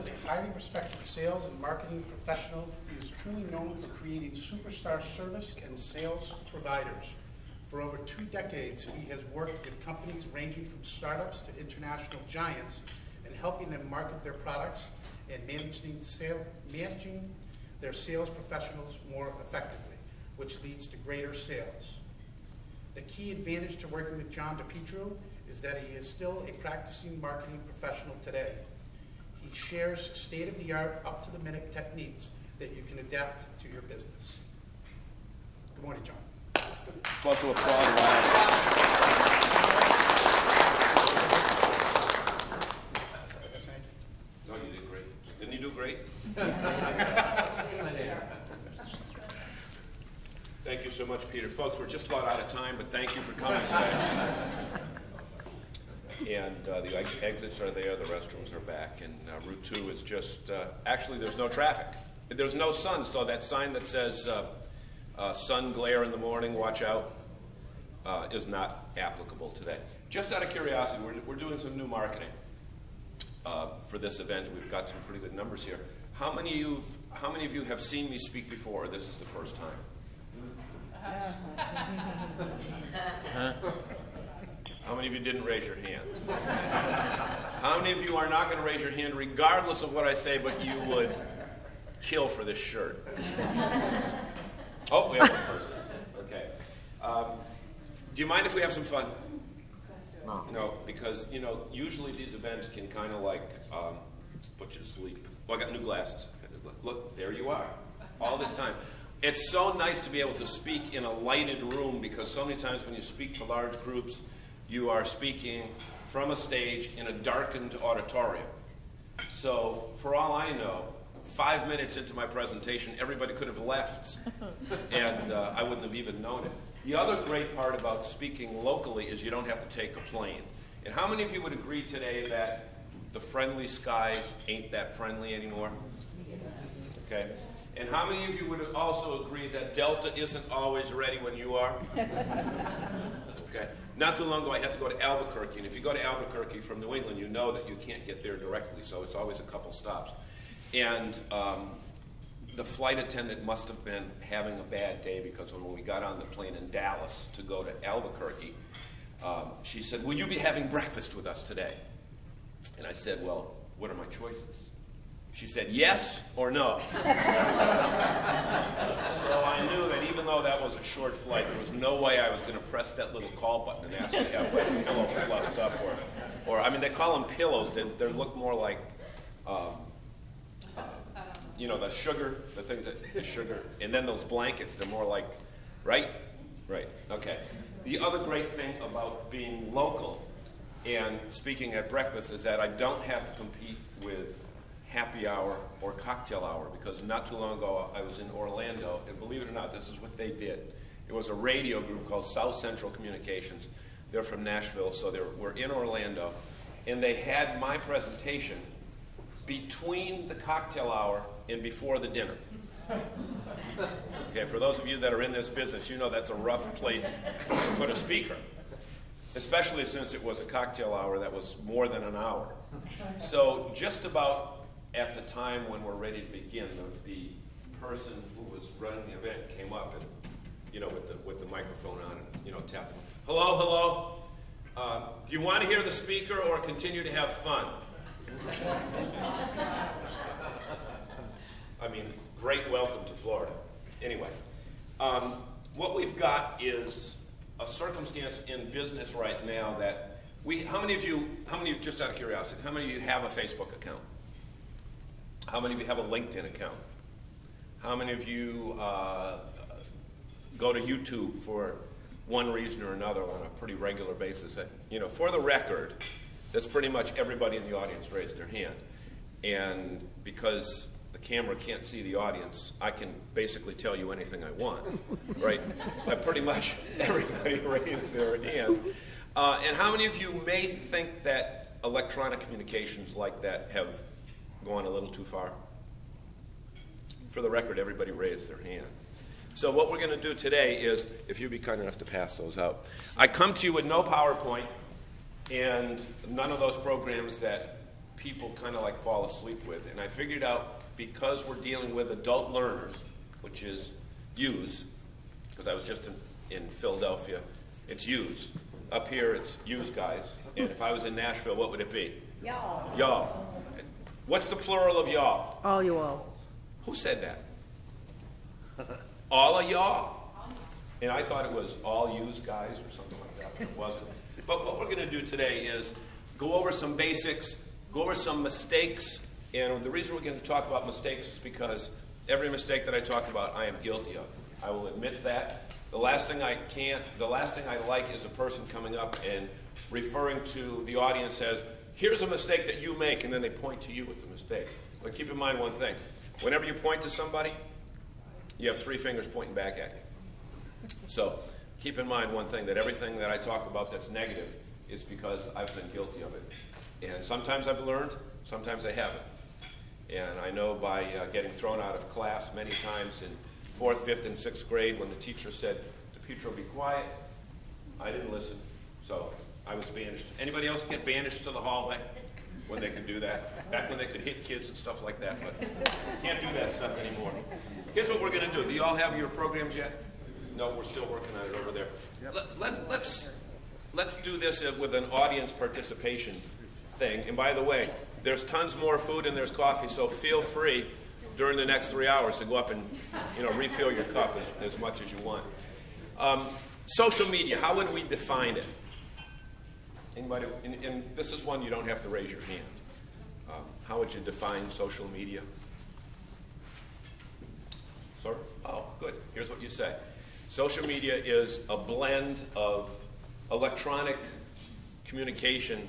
as a highly respected sales and marketing professional, he is truly known for creating superstar service and sales providers. For over 2 decades, he has worked with companies ranging from startups to international giants and helping them market their products and managing their sales professionals more effectively, which leads to greater sales. The key advantage to working with John DiPietro is that he is still a practicing marketing professional today. He shares state-of-the-art, up-to-the-minute techniques that you can adapt to your business. Good morning, John. Supposed to applaud loud. No, you did great. Didn't you do great? Thank you so much, Peter. Folks, we're just about out of time, but thank you for coming today. And the exits are there, the restrooms are back, and Route 2 is just, actually there's no traffic. There's no sun, so that sign that says sun glare in the morning, watch out, is not applicable today. Just out of curiosity, we're doing some new marketing for this event. We've got some pretty good numbers here. How many of you have seen me speak before, or this is the first time? How many of you didn't raise your hand? How many of you are not going to raise your hand regardless of what I say, but you would kill for this shirt? Oh, we have one person. Okay. Do you mind if we have some fun? No. No, because, usually these events can kind of like put you to sleep. Well, I got new glasses. Look, there you are. All this time. It's so nice to be able to speak in a lighted room, because so many times when you speak to large groups, you are speaking from a stage in a darkened auditorium. So, for all I know, 5 minutes into my presentation, everybody could have left, and I wouldn't have even known it. The other great part about speaking locally is you don't have to take a plane. And how many of you would agree today that the friendly skies ain't that friendly anymore? Okay. And how many of you would also agree that Delta isn't always ready when you are? Okay. Not too long ago, I had to go to Albuquerque, and if you go to Albuquerque from New England, you know that you can't get there directly, so it's always a couple stops. And the flight attendant must have been having a bad day, because when we got on the plane in Dallas to go to Albuquerque, she said, "Will you be having breakfast with us today?" And I said, "Well, what are my choices?" She said, "Yes or no." So I knew that even though that was a short flight, there was no way I was going to press that little call button and ask to have my pillow fluffed up. Or I mean, they call them pillows. They look more like, the sugar, the things that, the sugar. And then those blankets, they're more like, right? Right, okay. The other great thing about being local and speaking at breakfast is that I don't have to compete with happy hour or cocktail hour, because not too long ago I was in Orlando, and believe it or not, this is what they did. It was a radio group called South Central Communications. They're from Nashville, so we're in Orlando, and they had my presentation between the cocktail hour and before the dinner. Okay, for those of you that are in this business, you know that's a rough place to put a speaker, especially since it was a cocktail hour that was more than an hour. So just about at the time when we're ready to begin, the person who was running the event came up and, with the microphone on and, tapped. "Hello, hello. Do you want to hear the speaker or continue to have fun?" I mean, great welcome to Florida. Anyway, what we've got is a circumstance in business right now that how many of you, just out of curiosity, how many of you have a Facebook account? How many of you have a LinkedIn account? How many of you go to YouTube for one reason or another on a pretty regular basis? For the record, that's pretty much everybody in the audience raised their hand. And because the camera can't see the audience, I can basically tell you anything I want, right? But pretty much everybody raised their hand. And how many of you may think that electronic communications like that have gone a little too far? For the record, everybody raised their hand. So what we're going to do today is, if you'd be kind enough to pass those out. I come to you with no PowerPoint and none of those programs that people kind of like fall asleep with. And I figured out, because we're dealing with adult learners, which is yous, because I was just in Philadelphia, it's yous. Up here, it's yous guys. And if I was in Nashville, what would it be? Y'all. Y'all. What's the plural of y'all? All you all. Who said that? All of y'all. And I thought it was all yous guys or something like that, but it wasn't. But what we're going to do today is go over some basics, go over some mistakes. And the reason we're going to talk about mistakes is because every mistake that I talk about, I am guilty of. I will admit that. The last thing I like is a person coming up and referring to the audience as, here's a mistake that you make, and then they point to you with the mistake. But keep in mind one thing. Whenever you point to somebody, you have 3 fingers pointing back at you. So keep in mind one thing, that everything that I talk about that's negative is because I've been guilty of it. And sometimes I've learned, sometimes I haven't. And I know by getting thrown out of class many times in 4th, 5th, and 6th grade when the teacher said, DiPietro, be quiet, I didn't listen. So I was banished. Anybody else get banished to the hallway when they could do that? Back when they could hit kids and stuff like that, but can't do that stuff anymore. Here's what we're going to do. Do you all have your programs yet? No, we're still working on it over there. Yep. Let's do this with an audience participation thing. And by the way, there's tons more food and there's coffee, so feel free during the next 3 hours to go up and refill your cup as much as you want. Social media, how would we define it? Anybody? And this is one you don't have to raise your hand. How would you define social media? Sir? Oh, good. Here's what you say. Social media is a blend of electronic communication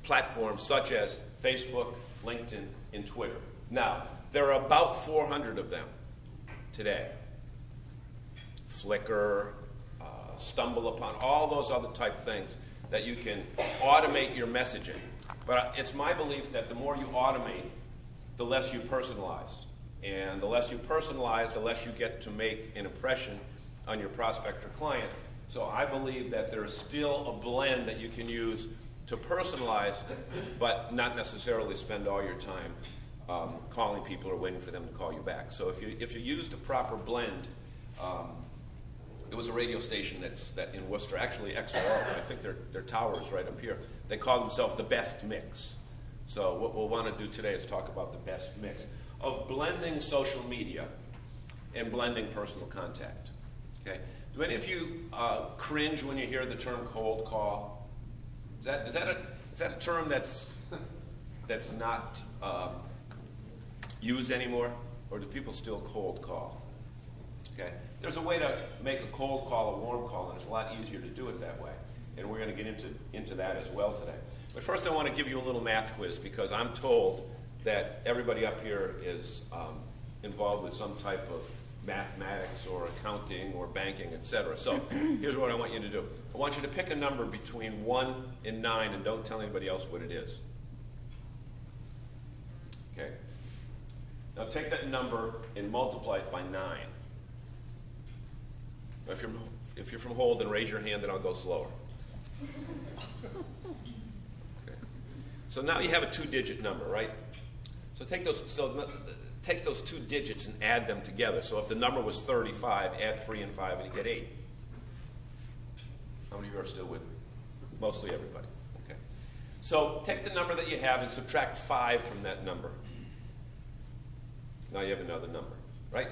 platforms such as Facebook, LinkedIn, and Twitter. Now, there are about 400 of them today. Flickr, StumbleUpon, all those other type things that you can automate your messaging. But it's my belief that the more you automate, the less you personalize. And the less you personalize, the less you get to make an impression on your prospect or client. So I believe that there's still a blend that you can use to personalize, but not necessarily spend all your time calling people or waiting for them to call you back. So if you use the proper blend, there was a radio station that in Worcester, actually XR, I think their tower is right up here. They call themselves the best mix. So what we'll want to do today is talk about the best mix of blending social media and blending personal contact. Okay? Do any of you cringe when you hear the term cold call? Is that a term that's not used anymore, or do people still cold call? Okay? There's a way to make a cold call a warm call, and it's a lot easier to do it that way. And we're going to get into that as well today. But first I want to give you a little math quiz, because I'm told that everybody up here is involved with some type of mathematics or accounting or banking, etc. So here's what I want you to do. I want you to pick a number between 1 and 9, and don't tell anybody else what it is. Okay? Now take that number and multiply it by 9. Now if you're from Holden, raise your hand and I'll go slower. Okay. So now you have a 2-digit number, right? So take those 2 digits and add them together. So if the number was 35, add 3 and 5 and you get 8. How many of you are still with me? Mostly everybody. Okay. So take the number that you have and subtract 5 from that number. Now you have another number, right?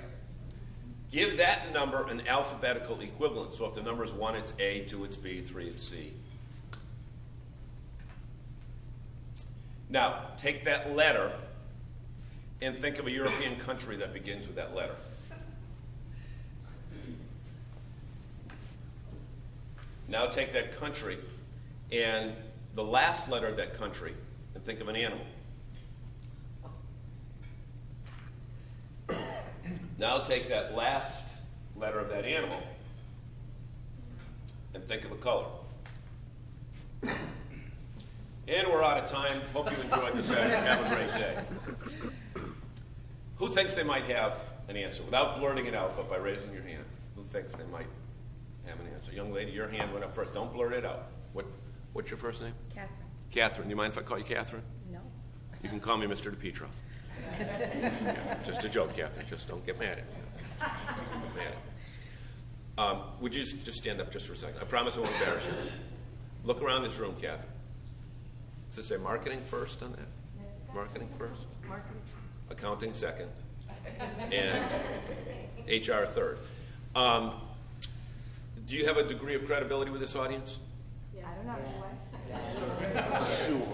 Give that number an alphabetical equivalent. So if the number is 1, it's A, 2, it's B, 3, it's C. Now, take that letter and think of a European country that begins with that letter. Now take that country and the last letter of that country and think of an animal. Now take that last letter of that animal and think of a color. And we're out of time. Hope you enjoyed this session. Have a great day. Who thinks they might have an answer? Without blurting it out, but by raising your hand. Who thinks they might have an answer? Young lady, your hand went up first. Don't blurt it out. What's your first name? Catherine. Catherine. Do you mind if I call you Catherine? No. You can call me Mr. DiPietro. Yeah, just a joke, Catherine. Just don't get mad at me. Don't get mad at me. Would you just stand up just for a second? I promise I won't embarrass you. Look around this room, Catherine. Does it say marketing first on that? Marketing first? Marketing first. Accounting second. And HR third. Do you have a degree of credibility with this audience? I don't know. Sure.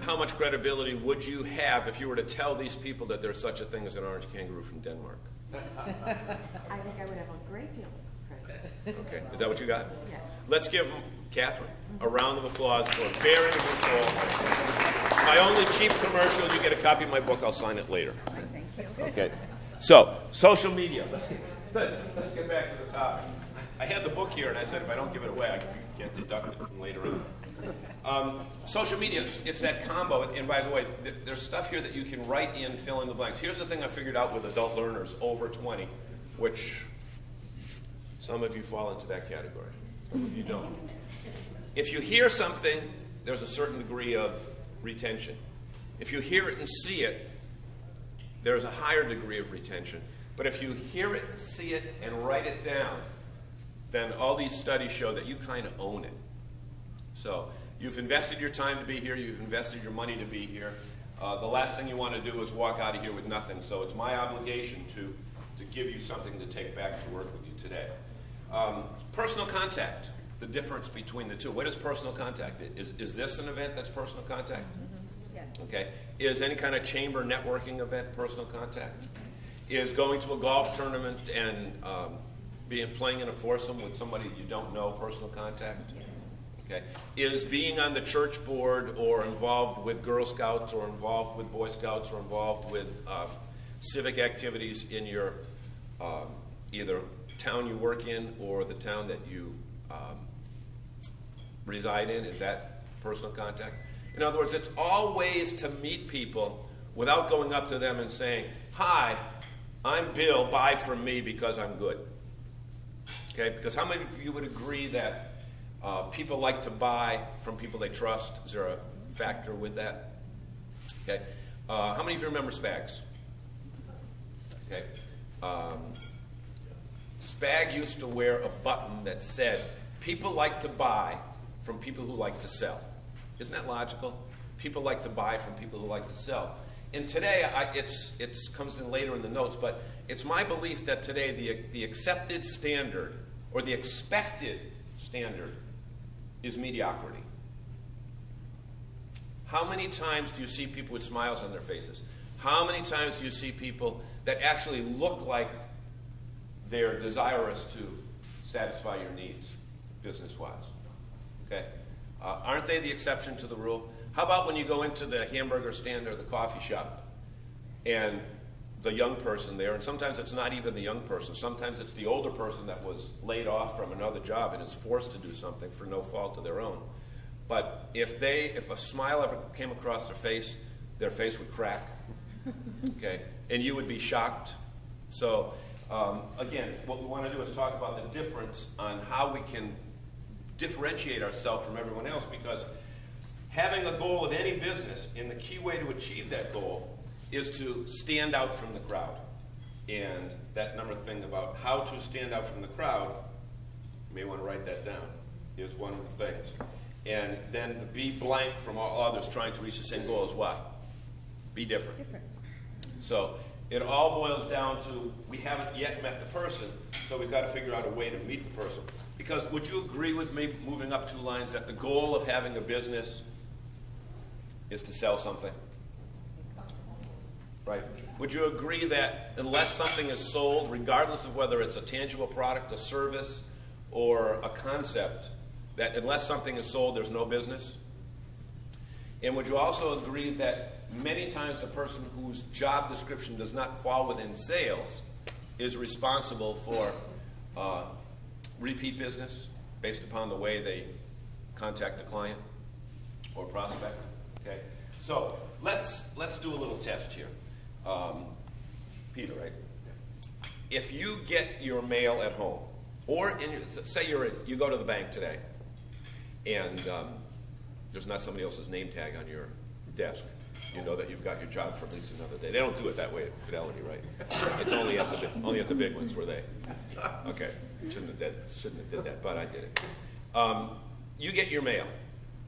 How much credibility would you have if you were to tell these people that there's such a thing as an orange kangaroo from Denmark? I think I would have a great deal of credit. Okay, is that what you got? Yes. Let's give Catherine a round of applause for bearing the control. My only cheap commercial, you get a copy of my book, I'll sign it later. Thank you. Okay, so, social media. Let's get back to the topic. I had the book here and I said if I don't give it away, I can get deducted from later on. Social media, it's that combo, and by the way, there's stuff here that you can write in, fill in the blanks. Here's the thing I figured out with adult learners over 20, which some of you fall into that category, some of you don't. If you hear something, there's a certain degree of retention. If you hear it and see it, there's a higher degree of retention. But if you hear it, see it, and write it down, then all these studies show that you kind of own it. So you've invested your time to be here, you've invested your money to be here. The last thing you want to do is walk out of here with nothing. So it's my obligation to give you something to take back to work with you today. Personal contact, the difference between the two. What is personal contact? Is this an event that's personal contact? Yes. Okay. Is any kind of chamber networking event personal contact? Is going to a golf tournament and playing in a foursome with somebody you don't know personal contact? Okay. Is being on the church board or involved with Girl Scouts or involved with Boy Scouts or involved with civic activities in your either town you work in or the town that you reside in, is that personal contact? In other words, it's all ways to meet people without going up to them and saying, "Hi, I'm Bill, buy from me because I'm good." Okay, because how many of you would agree that people like to buy from people they trust? Is there a factor with that? Okay. How many of you remember Spags? Okay. Spag used to wear a button that said, "People like to buy from people who like to sell." Isn't that logical? People like to buy from people who like to sell. And today, it comes in later in the notes, but it's my belief that today the accepted standard or the expected standard is mediocrity. How many times do you see people with smiles on their faces? How many times do you see people that actually look like they're desirous to satisfy your needs, business-wise? Okay? Aren't they the exception to the rule? How about when you go into the hamburger stand or the coffee shop and the young person there, and sometimes it's not even the young person, sometimes it's the older person that was laid off from another job and is forced to do something for no fault of their own. But if a smile ever came across their face would crack, okay, and you would be shocked. So again, what we want to do is talk about the difference on how we can differentiate ourselves from everyone else, because having a goal of any business, and the key way to achieve that goal is to stand out from the crowd. And that number thing about how to stand out from the crowd, you may want to write that down, is one of the things. And then the be blank from all others trying to reach the same goal is what? Be different. So it all boils down to we haven't yet met the person, so we've got to figure out a way to meet the person. Because would you agree with me, moving up 2 lines, that the goal of having a business is to sell something? Right? Would you agree that unless something is sold, regardless of whether it's a tangible product, a service, or a concept, that unless something is sold, there's no business? And would you also agree that many times the person whose job description does not fall within sales is responsible for repeat business based upon the way they contact the client or prospect? Okay, so let's do a little test here. Peter, right? If you get your mail at home, or say you go to the bank today, and there's not somebody else's name tag on your desk, you know that you've got your job for at least another day. They don't do it that way at Fidelity, right? It's only at the big ones where they. Okay, shouldn't have did that, but I did it. You get your mail,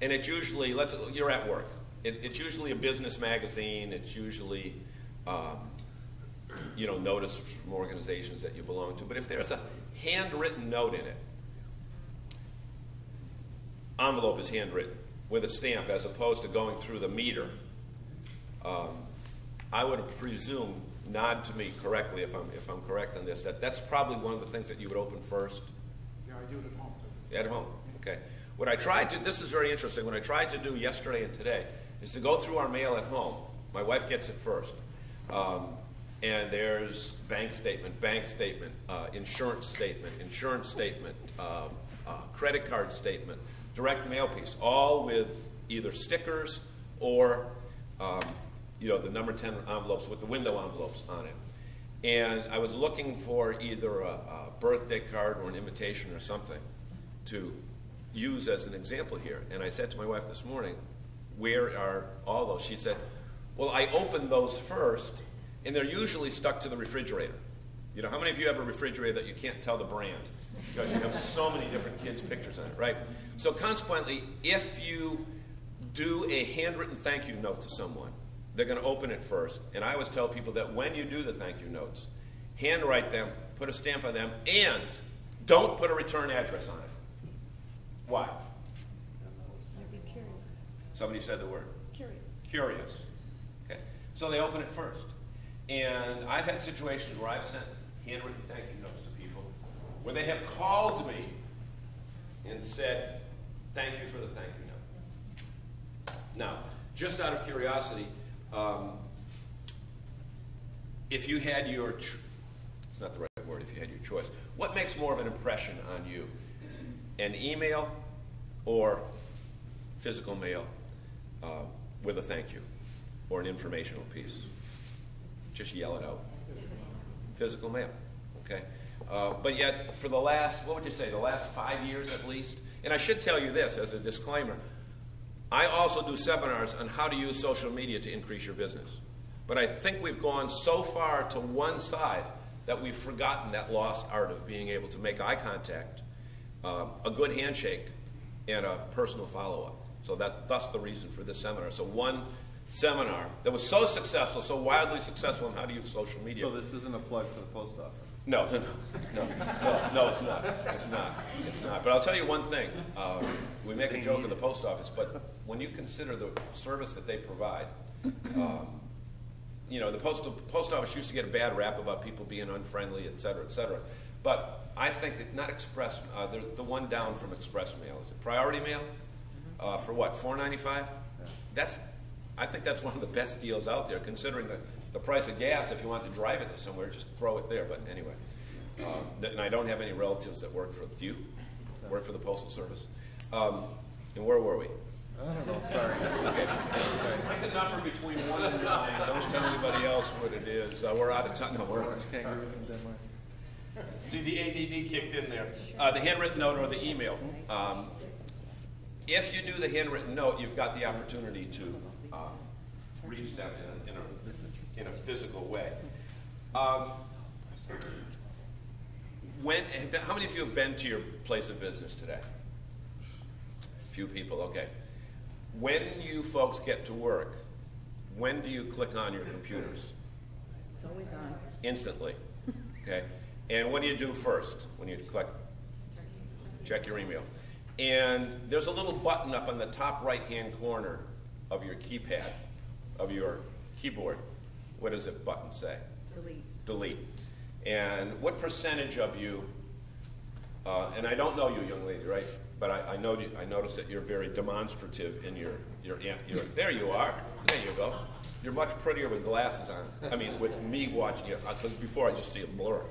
and it's usually you're at work. It's usually a business magazine. It's usually notice from organizations that you belong to. But if there's a handwritten note in it, envelope is handwritten with a stamp as opposed to going through the meter, I would presume, nod to me correctly if I'm correct on this, that's probably one of the things that you would open first. Yeah, I do it at home too. At home, okay. What I tried to, this is very interesting, what I tried to do yesterday and today is to go through our mail at home. My wife gets it first. And there's bank statement, insurance statement, credit card statement, direct mail piece, all with either stickers or the number 10 envelopes with the window envelopes on it. And I was looking for either a birthday card or an invitation or something to use as an example here. And I said to my wife this morning, where are all those? She said, well, I opened those first, and they're usually stuck to the refrigerator. You know, how many of you have a refrigerator that you can't tell the brand? Because you have so many different kids' pictures on it, right? So consequently, if you do a handwritten thank you note to someone, they're going to open it first. And I always tell people that when you do the thank you notes, handwrite them, put a stamp on them, and don't put a return address on it. Why? Somebody said the word. Curious. Okay. So they open it first. And I've had situations where I've sent handwritten thank you notes to people where they have called me and said, thank you for the thank you note. Now, just out of curiosity, if you had your, it's not the right word, if you had your choice, what makes more of an impression on you? An email or physical mail with a thank you or an informational piece? Just yell it out. Physical mail, okay? But yet, for the last, what would you say, the last 5 years at least? And I should tell you this as a disclaimer. I also do seminars on how to use social media to increase your business. But I think we've gone so far to one side that we've forgotten that lost art of being able to make eye contact, a good handshake, and a personal follow-up. So that's the reason for this seminar. So one seminar that was so successful, so wildly successful in how to use social media. So this isn't a plug for the post office? No, it's not. It's not. But I'll tell you one thing. We make a joke of the post office, but when you consider the service that they provide, the post office used to get a bad rap about people being unfriendly, et cetera, et cetera. But I think that not Express, the one down from Express Mail, is it Priority Mail? For what, $4.95? I think that's one of the best deals out there, considering the price of gas. If you want to drive it to somewhere, just throw it there. But anyway, and I don't have any relatives that work for. Do you work for the Postal Service? And where were we? I don't know. Sorry. Okay. Pick a number between 1 and 9. Don't tell anybody else what it is. We're out of time. No, we're. See, the ADD kicked in there. The handwritten note or the email. If you do the handwritten note, you've got the opportunity to reach them in a physical way. How many of you have been to your place of business today? A few people, okay. When you folks get to work, when do you click on your computers? It's always on. Instantly, okay. And what do you do first when you click? Check your email. And there's a little button up on the top right-hand corner of your keypad, of your keyboard. What does that button say? Delete. Delete. And what percentage of you, and I don't know you, young lady, right? But I noticed that you're very demonstrative in your there you are. There you go. You're much prettier with glasses on. I mean, with me watching you, because before I just see a blur.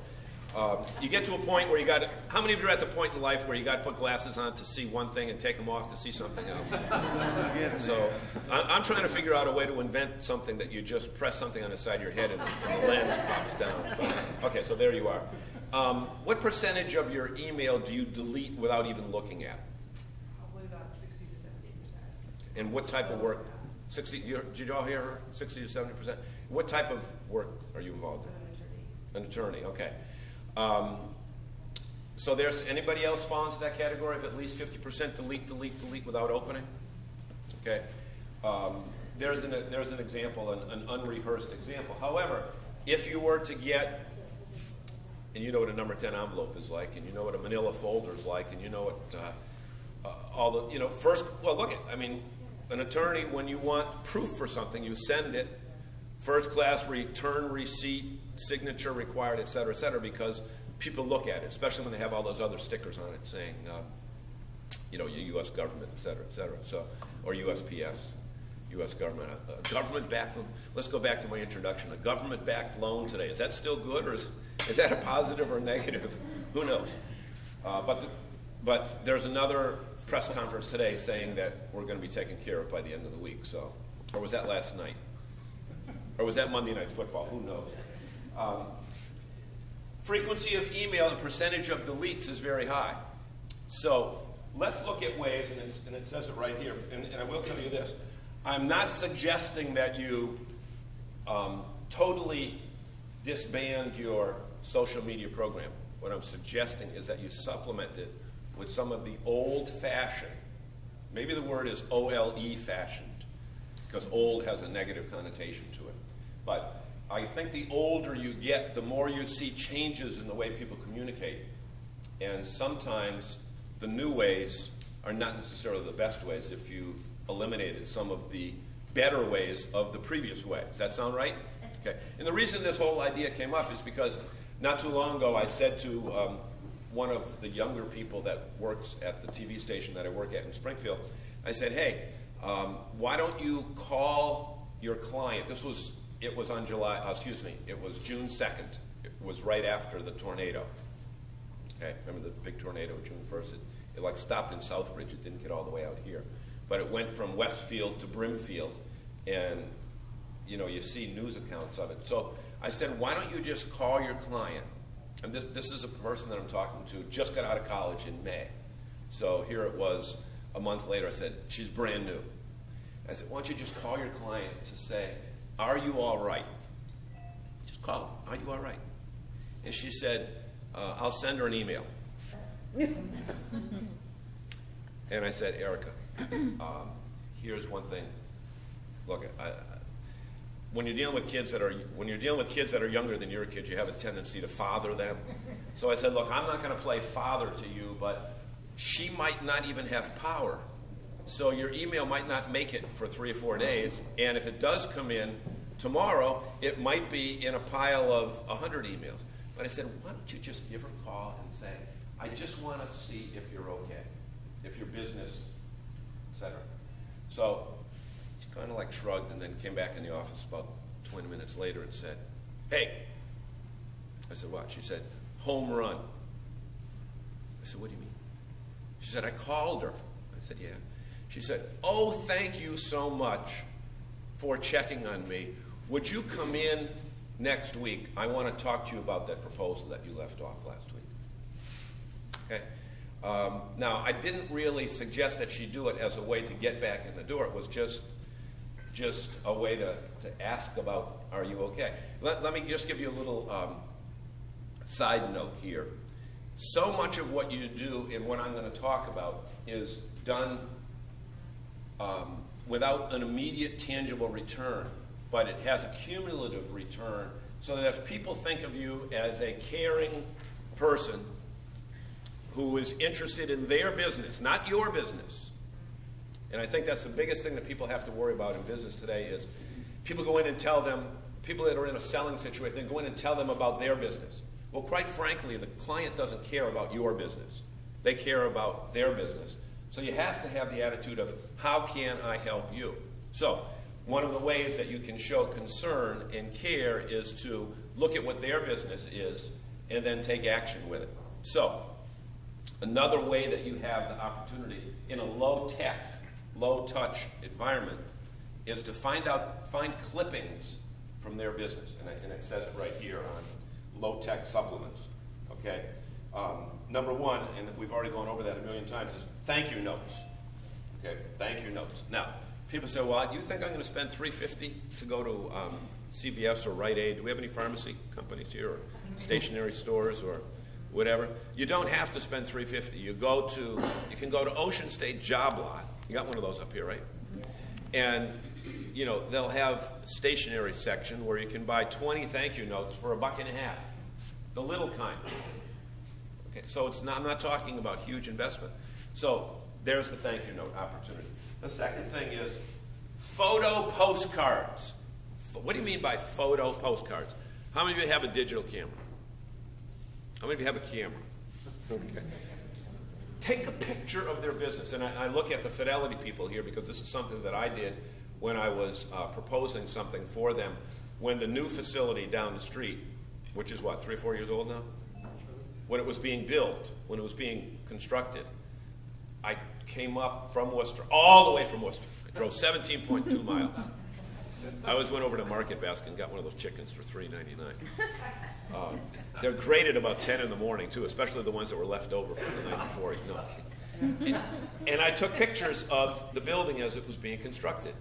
You get to a point where how many of you are at the point in life where you got to put glasses on to see one thing and take them off to see something else? So I'm trying to figure out a way to invent something that you just press something on the side of your head and the lens pops down. But, okay, so there you are. What percentage of your email do you delete without even looking at? Probably about 60 to 70%. And what type of work? 60, did you all hear her? 60 to 70%? What type of work are you involved in? An attorney, okay. So there's, anybody else fall into that category of at least 50% delete without opening? Okay. There's an example, an unrehearsed example. However, if you were to get, and you know what a number 10 envelope is like, and you know what a manila folder is like, and you know what all the, you know, first, well, look at, I mean, an attorney, when you want proof for something, you send it, first class return receipt, signature required, et cetera, because people look at it, especially when they have all those other stickers on it saying, you know, U.S. government, et cetera, so, or USPS, U.S. government, a government-backed, let's go back to my introduction, a government-backed loan today. Is that still good, or is that a positive or negative? Who knows? But there's another press conference today saying that we're going to be taken care of by the end of the week, so, or was that last night? Or was that Monday Night Football? Who knows? Frequency of email and percentage of deletes is very high. So let's look at ways, and it says it right here, and I will tell you this. I'm not suggesting that you totally disband your social media program. What I'm suggesting is that you supplement it with some of the old-fashioned, maybe the word is OLE fashioned, because old has a negative connotation to it. But I think the older you get, the more you see changes in the way people communicate. And sometimes the new ways are not necessarily the best ways if you've eliminated some of the better ways of the previous way. Does that sound right? Okay. And the reason this whole idea came up is because not too long ago I said to one of the younger people that works at the TV station that I work at in Springfield, I said, hey, why don't you call your client? It was on it was June 2nd. It was right after the tornado. Okay, remember the big tornado, June 1st? It like stopped in Southbridge. It didn't get all the way out here. But it went from Westfield to Brimfield, and you know, you see news accounts of it. So I said, why don't you just call your client? And this is a person that I'm talking to, just got out of college in May. So here it was a month later. I said, she's brand new. I said, why don't you just call your client to say, are you all right? Just call her, are you all right? And she said, I'll send her an email. And I said, Erica, here's one thing. Look, when you're dealing with kids that are younger than your kids, you have a tendency to father them. So I said, look, I'm not going to play father to you, but she might not even have power. So your email might not make it for 3 or 4 days, and if it does come in tomorrow, it might be in a pile of 100 emails. But I said, why don't you just give her a call and say, I just want to see if you're okay, if your business, etc. So she kind of like shrugged and then came back in the office about 20 minutes later and said, hey. I said, what? She said, home run. I said, what do you mean? She said, I called her. I said, yeah. She said, oh, thank you so much for checking on me. Would you come in next week? I want to talk to you about that proposal that you left off last week. Okay. Now, I didn't really suggest that she do it as a way to get back in the door. It was just a way to ask about, are you okay? Let me just give you a little side note here. So much of what you do in what I'm going to talk about is done without an immediate tangible return, but it has a cumulative return, so that if people think of you as a caring person who is interested in their business, not your business, and I think that's the biggest thing that people have to worry about in business today is people go in and tell them, people that are in a selling situation, they go in and tell them about their business. Well, quite frankly, the client doesn't care about your business. They care about their business. So you have to have the attitude of, how can I help you? So one of the ways that you can show concern and care is to look at what their business is and then take action with it. So another way that you have the opportunity in a low-tech, low-touch environment is to find clippings from their business. And it says it right here on low-tech supplements. Okay? Number one, and we've already gone over that a million times, is thank you notes. Okay? Thank you notes. Now, People say, well, you think I'm going to spend $350 to go to CVS or Rite Aid? Do we have any pharmacy companies here or stationery stores or whatever? You don't have to spend $350. You can go to Ocean State Job Lot. You got one of those up here, right? And you know, they'll have a stationery section where you can buy 20 thank you notes for $1.50. The little kind. Okay, so I'm not talking about huge investment. So there's the thank you note opportunity. The second thing is photo postcards. What do you mean by photo postcards? How many of you have a digital camera? How many of you have a camera? Okay. Take a picture of their business. And I look at the Fidelity people here because this is something that I did when I was proposing something for them when the new facility down the street, which is what, 3 or 4 years old now? When it was being built, when it was being constructed, I came up from Worcester, all the way from Worcester. I drove 17.2 miles. I always went over to Market Basket and got one of those chickens for $3.99. They're great at about 10 in the morning, too, especially the ones that were left over from the night before. And I took pictures of the building as it was being constructed,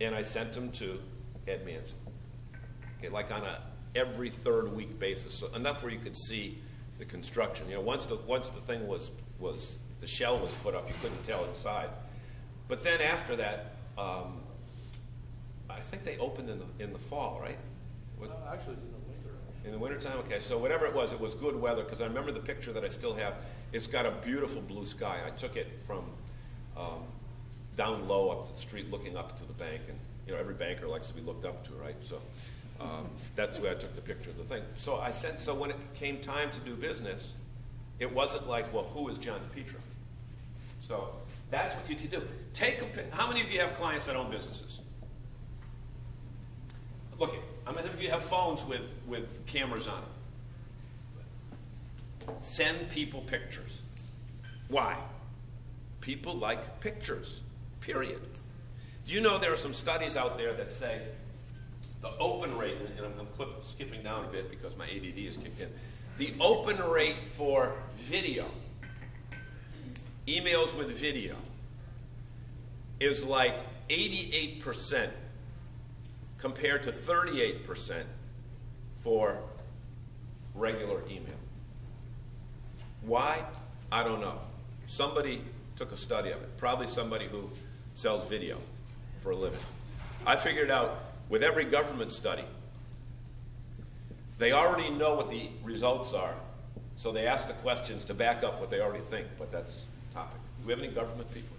and I sent them to Ed Manson, okay, like on a every third week basis, so enough where you could see the construction. You know, once the thing was the shell was put up, you couldn't tell inside. But then after that, I think they opened in the fall, right? Actually, it's in the winter. In the wintertime? Okay, so whatever it was good weather, because I remember the picture that I still have. It's got a beautiful blue sky. I took it from down low up the street looking up to the bank, and you know, every banker likes to be looked up to, right? So that's where I took the picture of the thing. So so when it came time to do business, it wasn't like, well, who is John DiPietro? So that's what you can do. How many of you have clients that own businesses? Look, how many of you have phones with cameras on them? Send people pictures. Why? People like pictures, period. Do you know there are some studies out there that say the open rate, and I'm skipping down a bit because my ADD has kicked in, the open rate for video, emails with video, is like 88% compared to 38% for regular email. Why? I don't know. Somebody took a study of it, probably somebody who sells video for a living. I figured out with every government study, they already know what the results are, so they ask the questions to back up what they already think, but that's the topic. Do we have any government people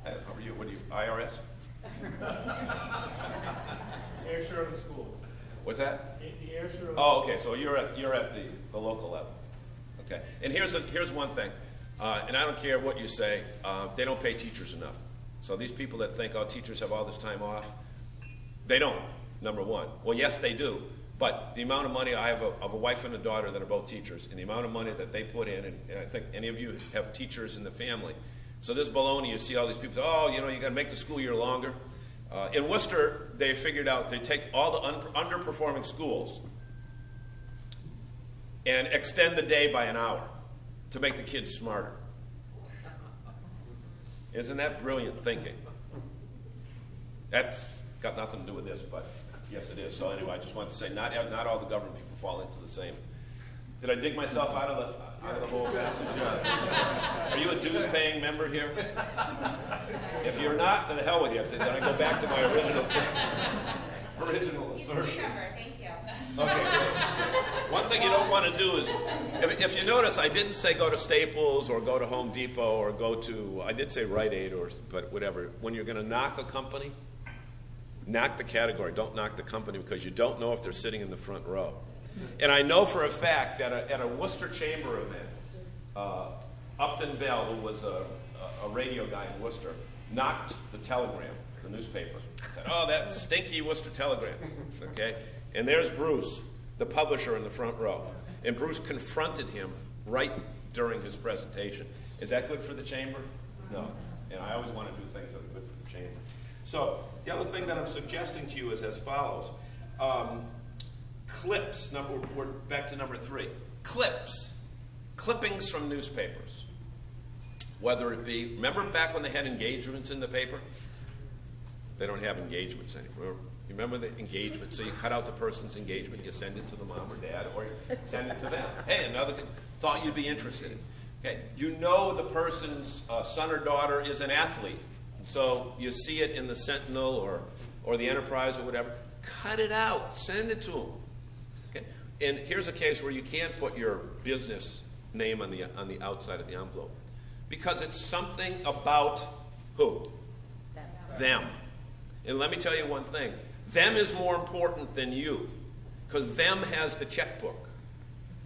here? How are you? What are you, IRS? Air share of the schools. What's that? The air share of the Oh, okay, so you're at the local level. Okay, and here's one thing, and I don't care what you say, they don't pay teachers enough. So these people that think, oh, teachers have all this time off, they don't, number one. Well, yes, they do, but the amount of money, I have a wife and a daughter that are both teachers, and the amount of money that they put in, and I think any of you have teachers in the family, so this baloney, you see all these people say, oh, you know, you got to make the school year longer. In Worcester, they figured out they take all the underperforming schools and extend the day by an hour to make the kids smarter. Isn't that brilliant thinking? That's got nothing to do with this, but yes, it is. So anyway, I just want to say, not all the government people fall into the same. Did I dig myself out of the hole fast? Are you a dues-paying member here? If you're not, then the hell with you. Then I go back to my original assertion. Thank you. Okay, great. One thing you don't want to do is, if you notice, I didn't say go to Staples or go to Home Depot or go to, I did say Rite Aid, but whatever. When you're going to knock a company, knock the category. Don't knock the company because you don't know if they're sitting in the front row. And I know for a fact that at a Worcester Chamber event, Upton Bell, who was a radio guy in Worcester, knocked the Telegram, the newspaper. Said, oh, that stinky Worcester Telegram. Okay? And there's Bruce, the publisher, in the front row. And Bruce confronted him right during his presentation. Is that good for the chamber? No. And I always want to do things that are good for the chamber. So the other thing that I'm suggesting to you is as follows. Clips, we're back to number 3. Clips, clippings from newspapers. Whether it be, remember back when they had engagements in the paper? They don't have engagements anymore. You remember the engagement? So you cut out the person's engagement, you send it to the mom or dad, or you send it to them. Hey, another thought you'd be interested in. Okay, you know the person's son or daughter is an athlete, so you see it in the Sentinel or the Enterprise or whatever. Cut it out, send it to them. Okay, and here's a case where you can't put your business name on the outside of the envelope because it's something about who? Them. And let me tell you one thing. Them is more important than you because them has the checkbook.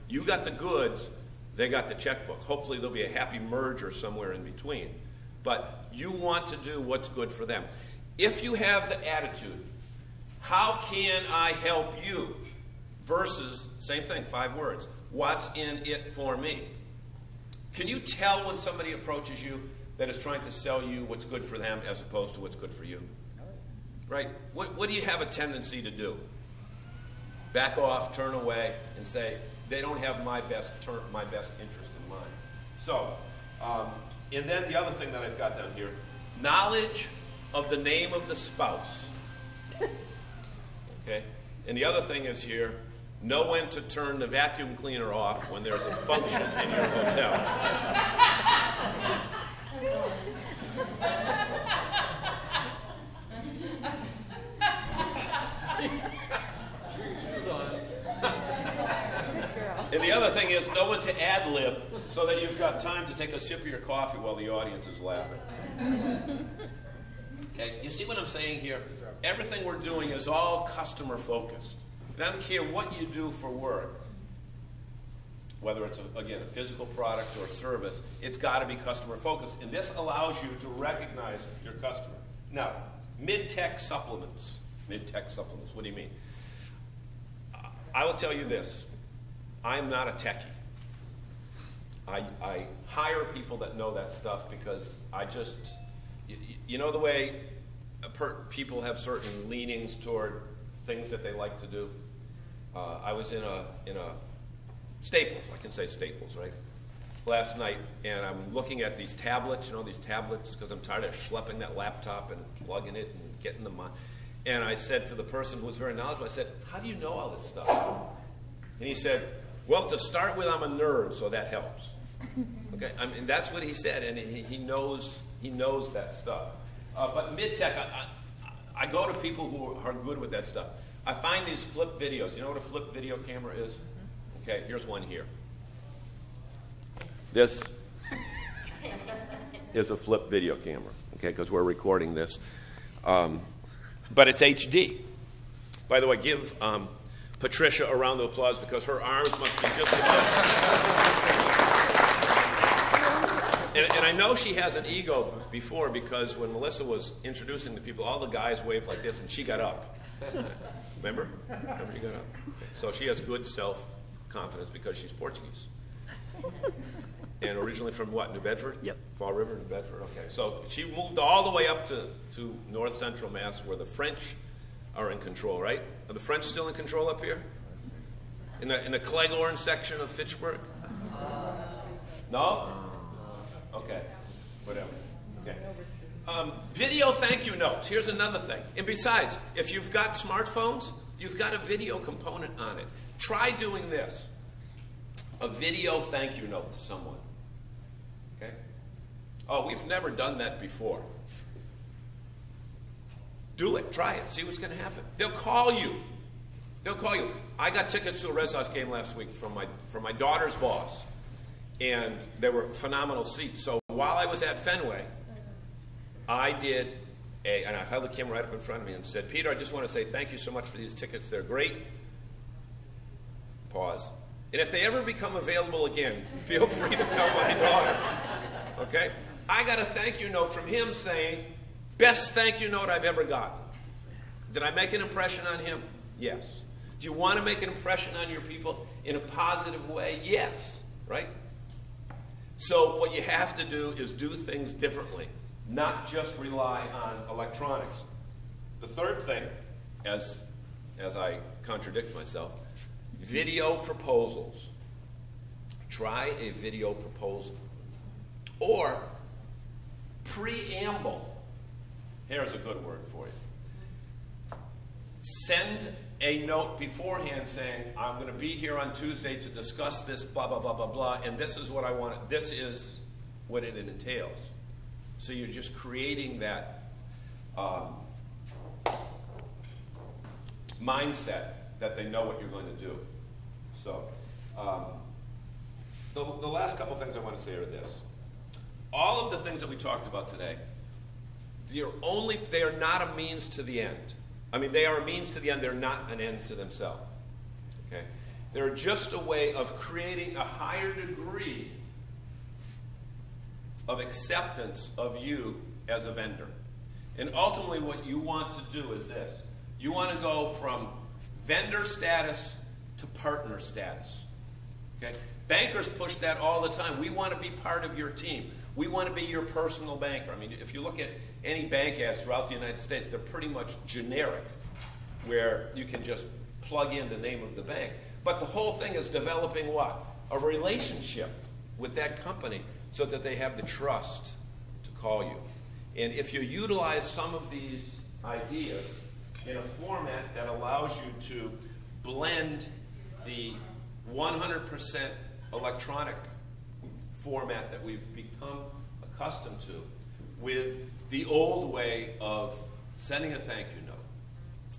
You got the goods, they got the checkbook. Hopefully there'll be a happy merger somewhere in between. But you want to do what's good for them. If you have the attitude, how can I help you? Versus, same thing, 5 words. What's in it for me? Can you tell when somebody approaches you that is trying to sell you what's good for them as opposed to what's good for you? Right? What do you have a tendency to do? Back off, turn away, and say, they don't have my best interest in mind. So, and then the other thing that I've got down here, knowledge of the name of the spouse. Okay? And the other thing is here, know when to turn the vacuum cleaner off when there's a function in your hotel. And the other thing is know when to ad-lib so that you've got time to take a sip of your coffee while the audience is laughing. Okay, you see what I'm saying here? Everything we're doing is all customer focused. And I don't care what you do for work, whether it's, again, a physical product or service, it's got to be customer focused. And this allows you to recognize your customer. Now, mid-tech supplements. Mid-tech supplements, what do you mean? I will tell you this. I'm not a techie. I hire people that know that stuff because I just, you know the way people have certain leanings toward things that they like to do? I was in a Staples, I can say Staples, right? Last night, and I'm looking at these tablets, you know, these tablets, because I'm tired of schlepping that laptop and plugging it and getting them on. And I said to the person who was very knowledgeable, I said, how do you know all this stuff? And he said, well, to start with, I'm a nerd, so that helps. Okay, and that's what he said, and he knows that stuff. But mid-tech, I go to people who are good with that stuff. I find these flip videos. You know what a flip video camera is? Okay, here's one here. This is a flip video camera, okay, because we're recording this. But it's HD. By the way, give Patricia a round of applause because her arms must be just and I know she has an ego before because when Melissa was introducing the people, all the guys waved like this and she got up. Remember? Remember you got up? Okay. So she has good self-confidence because she's Portuguese. And originally from what, New Bedford? Yep. Fall River, New Bedford, okay. So she moved all the way up to north central Mass where the French are in control, right? Are the French still in control up here? In the Cleghorn section of Fitchburg? No? Okay, whatever. Okay. Video thank you notes. Here's another thing. And besides, if you've got smartphones, you've got a video component on it. Try doing this. A video thank you note to someone. Okay? Oh, we've never done that before. Do it. Try it. See what's going to happen. They'll call you. They'll call you. I got tickets to a Red Sox game last week from my daughter's boss. And they were phenomenal seats. So while I was at Fenway, I did and I held the camera right up in front of me and said, Peter, I just want to say thank you so much for these tickets. They're great. Pause. And if they ever become available again, feel free to tell my daughter. Okay? I got a thank you note from him saying, best thank you note I've ever gotten. Did I make an impression on him? Yes. Do you want to make an impression on your people in a positive way? Yes. Right? So what you have to do is do things differently, not just rely on electronics. The third thing, as I contradict myself, video proposals. Try a video proposal. Or preamble. Here's a good word for you. Send a note beforehand saying, I'm going to be here on Tuesday to discuss this, blah, blah, blah, blah, blah, and this is what I want. This is what it entails. So you're just creating that mindset that they know what you're going to do. So the last couple things I want to say are this. All of the things that we talked about today, they are not a means to the end. I mean, they are a means to the end. They're not an end to themselves. Okay? They're just a way of creating a higher degree of acceptance of you as a vendor. And ultimately what you want to do is this. You want to go from vendor status to partner status. Okay? Bankers push that all the time. We want to be part of your team. We want to be your personal banker. I mean, if you look at any bank ads throughout the United States, they're pretty much generic, where you can just plug in the name of the bank. But the whole thing is developing what? A relationship with that company so that they have the trust to call you. And if you utilize some of these ideas in a format that allows you to blend the 100% electronic format that we've become accustomed to with the old way of sending a thank you note,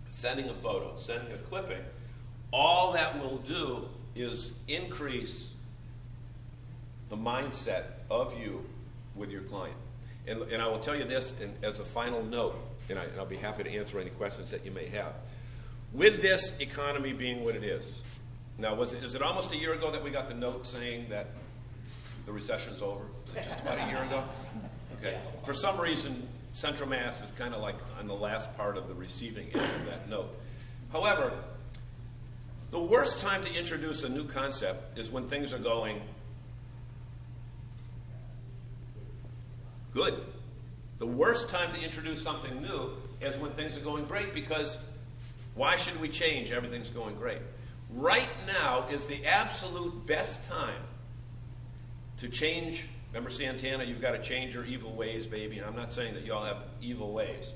sending a photo, sending a clipping, all that will do is increase the mindset of you with your client. And I will tell you this as a final note, and I'll be happy to answer any questions that you may have. With this economy being what it is, now is it almost a year ago that we got the note saying that the recession's over? Is it just about a year ago? Okay. For some reason, Central Mass is kind of like on the last part of the receiving end of that note. However, the worst time to introduce a new concept is when things are going good. The worst time to introduce something new is when things are going great, because why should we change? Everything's going great. Right now is the absolute best time to change. Remember Santana, you've got to change your evil ways, baby. And I'm not saying that you all have evil ways.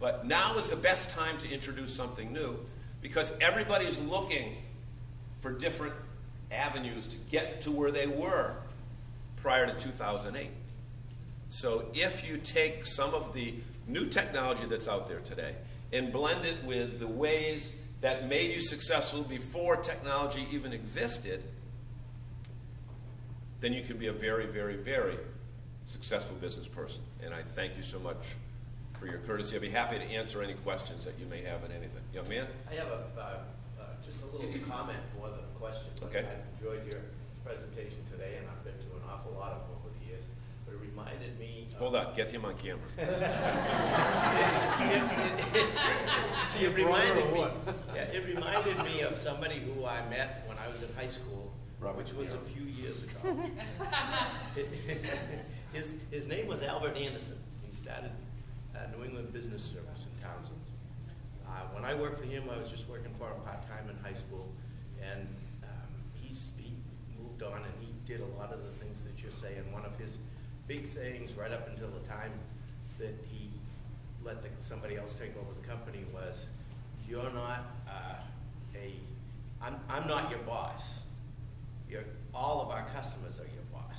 But now is the best time to introduce something new, because everybody's looking for different avenues to get to where they were prior to 2008. So if you take some of the new technology that's out there today and blend it with the ways that made you successful before technology even existed, then you can be a very, very, very successful business person. And I thank you so much for your courtesy. I'll be happy to answer any questions that you may have on anything. Young man? I have just a little comment more than a question. Okay. I enjoyed your presentation today, and I've been to an awful lot of them over the years. But it reminded me of... Hold on, get him on camera. It reminded me of somebody who I met when I was in high school, Robert which was De a Niro. few years ago. His name was Albert Anderson. He started New England Business Service in Townsend. When I worked for him, I was just working for him part-time in high school, and he moved on and he did a lot of the things that you're saying. One of his big sayings right up until the time that he let somebody else take over the company was, "You're not I'm not your boss. All of our customers are your boss."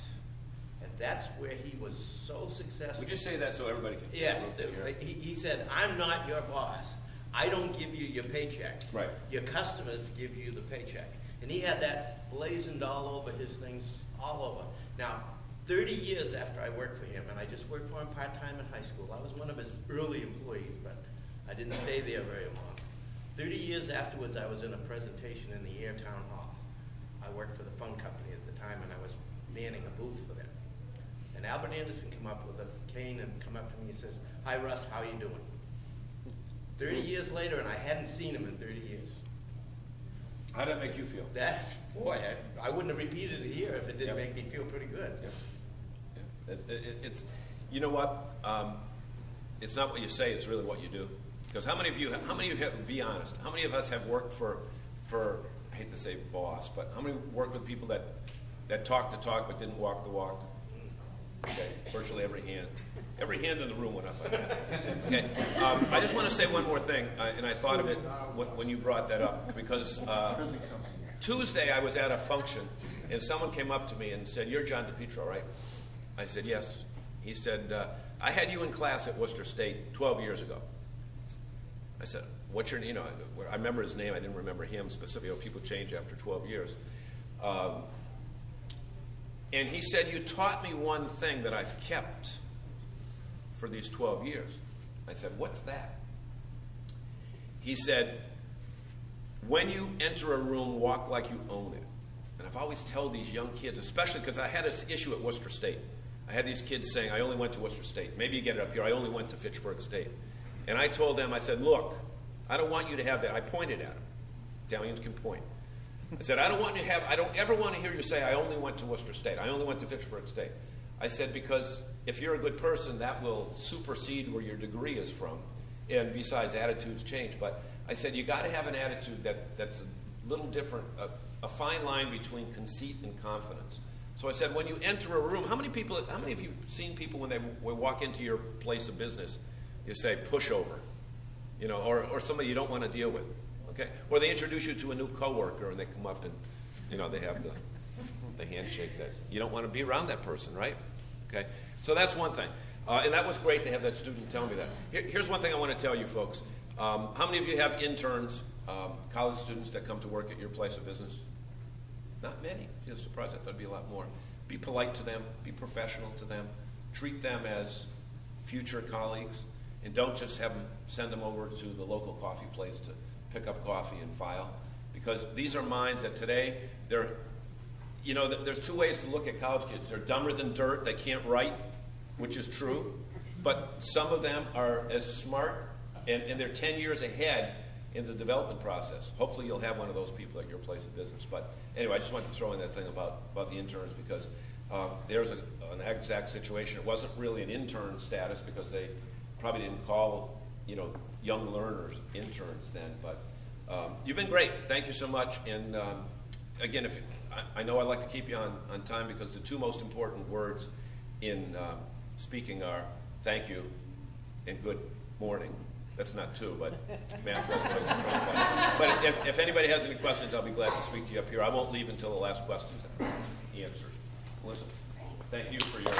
And that's where he was so successful. Would you say that so everybody can Yeah, hear? he said, "I'm not your boss. I don't give you your paycheck. Right. Your customers give you the paycheck." And he had that blazoned all over his things, all over. Now, 30 years after I worked for him, and I just worked for him part-time in high school. I was one of his early employees, but I didn't stay there very long. 30 years afterwards, I was in a presentation in the Air Town Hall. I worked for the phone company at the time, and I was manning a booth for them. And Albert Anderson came up with a cane and come up to me and says, "Hi, Russ, how you doing?" 30 years later, and I hadn't seen him in 30 years. How did that make you feel? Boy, I wouldn't have repeated it here if it didn't Yep. make me feel pretty good. Yeah. It's, you know what? It's not what you say; it's really what you do. Because how many of you have, be honest, how many of us have worked for I hate to say boss, but how many worked with people that talked the talk but didn't walk the walk? Okay, virtually every hand in the room went up on that. Okay, I just want to say one more thing, and I thought of it when you brought that up, because Tuesday I was at a function, and someone came up to me and said, "You're John DiPietro, right?" I said, "Yes." He said, "I had you in class at Worcester State 12 years ago." I said, "What's your name?" You know, I remember his name. I didn't remember him specifically. People change after 12 years. And he said, "You taught me one thing that I've kept for these 12 years. I said, "What's that?" He said, "When you enter a room, walk like you own it." And I've always told these young kids, especially because I had this issue at Worcester State. I had these kids saying, "I only went to Worcester State." Maybe you get it up here. "I only went to Fitchburg State." And I told them, I said, "Look, I don't want you to have that." I pointed at them. Italians can point. I said, I don't ever want to hear you say, "I only went to Worcester State. I only went to Fitchburg State." I said, because if you're a good person, that will supersede where your degree is from. And besides, attitudes change. But I said, you got to have an attitude that's a little different, a fine line between conceit and confidence. So I said, when you enter a room, how many of you have seen people when they walk into your place of business, you say, "Pushover," you know, or somebody you don't want to deal with, okay? Or they introduce you to a new coworker and they come up and, you know, they have the handshake that you don't want to be around that person, right? Okay, so that's one thing. And that was great to have that student tell me that. Here's one thing I want to tell you folks. How many of you have interns, college students that come to work at your place of business? Not many. I'm surprised. I thought it'd be a lot more. Be polite to them. Be professional to them. Treat them as future colleagues. And don't just send them over to the local coffee place to pick up coffee and file. Because these are minds that today, there's two ways to look at college kids. They're dumber than dirt. They can't write, which is true. But some of them are as smart, and they're 10 years ahead in the development process. Hopefully you'll have one of those people at your place of business. But anyway, I just wanted to throw in that thing about the interns, because there's an exact situation. It wasn't really an intern status, because they probably didn't call, young learners interns then. But you've been great. Thank you so much. And again, I know I like to keep you on time, because the two most important words in speaking are thank you and good morning. That's not two, but math was But if anybody has any questions, I'll be glad to speak to you up here. I won't leave until the last questions are answered. Listen, thank you for your